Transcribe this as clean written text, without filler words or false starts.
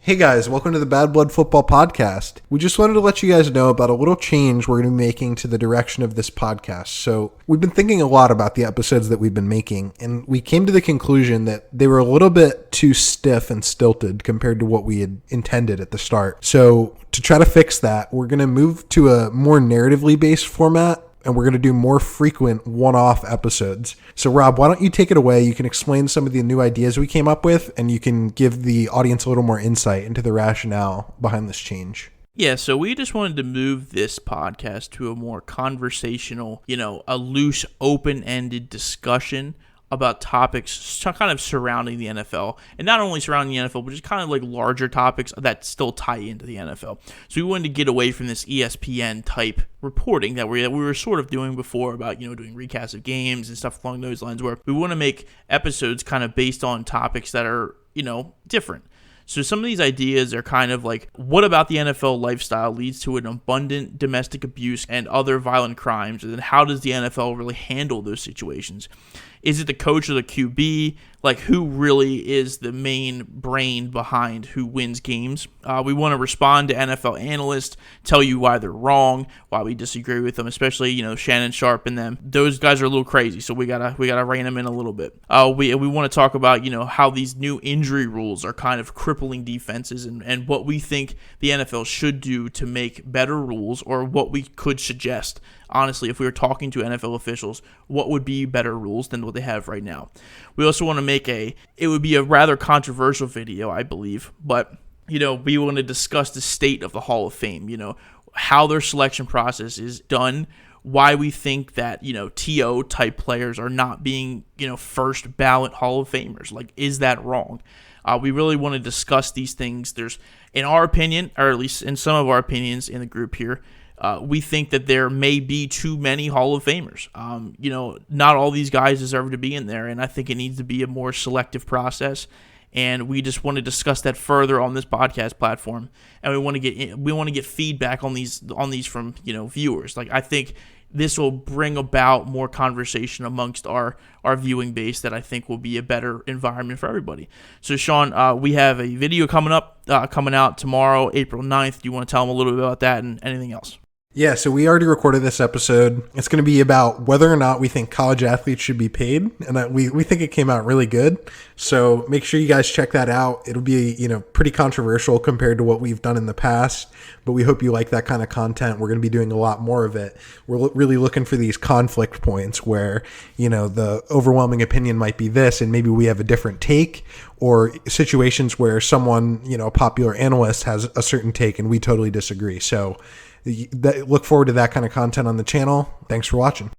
Hey guys, welcome to the Bad Blood Football Podcast. We just wanted to let you guys know about a little change we're going to be making to the direction of this podcast. So we've been thinking a lot about the episodes that we've been making, and we came to the conclusion that they were a little bit too stiff and stilted compared to what we had intended at the start. So to try to fix that, we're going to move to a more narratively based format, and we're going to do more frequent one-off episodes. So Rob, why don't you take it away? You can explain some of the new ideas we came up with, and you can give the audience a little more insight into the rationale behind this change. Yeah, so we just wanted to move this podcast to a more conversational, a loose, open-ended discussion about topics kind of surrounding the NFL, and not only surrounding the NFL, but just kind of like larger topics that still tie into the NFL. So we wanted to get away from this ESPN type reporting that we were sort of doing before about, doing recasts of games and stuff along those lines, where we want to make episodes kind of based on topics that are, different. So some of these ideas are kind of like, what about the NFL lifestyle leads to an abundant domestic abuse and other violent crimes? And then how does the NFL really handle those situations? Is it the coach or the QB? Like, who really is the main brain behind who wins games? We want to respond to NFL analysts, tell you why they're wrong, why we disagree with them, especially, Shannon Sharp and them. Those guys are a little crazy, so we gotta rein them in a little bit. We want to talk about, how these new injury rules are kind of crippling defenses and what we think the NFL should do to make better rules, or what we could suggest. Honestly, if we were talking to NFL officials, what would be better rules than what they have right now? We also want to make it would be a rather controversial video, I believe, but, we want to discuss the state of the Hall of Fame, how their selection process is done, why we think that, TO type players are not being, first ballot Hall of Famers. Like, is that wrong? We really want to discuss these things. There's, in our opinion, or at least in some of our opinions in the group here, we think that there may be too many Hall of Famers. Not all these guys deserve to be in there, and I think it needs to be a more selective process. And we just want to discuss that further on this podcast platform, and we want to get feedback on these from viewers. Like, I think this will bring about more conversation amongst our viewing base that I think will be a better environment for everybody. So, Sean, we have a video coming out tomorrow, April 9th. Do you want to tell them a little bit about that and anything else? Yeah, so we already recorded this episode. It's going to be about whether or not we think college athletes should be paid, and we think it came out really good. So make sure you guys check that out. It'll be, pretty controversial compared to what we've done in the past, but we hope you like that kind of content. We're going to be doing a lot more of it. We're really looking for these conflict points where, the overwhelming opinion might be this, and maybe we have a different take, or situations where someone, a popular analyst has a certain take and we totally disagree. So look forward to that kind of content on the channel. Thanks for watching.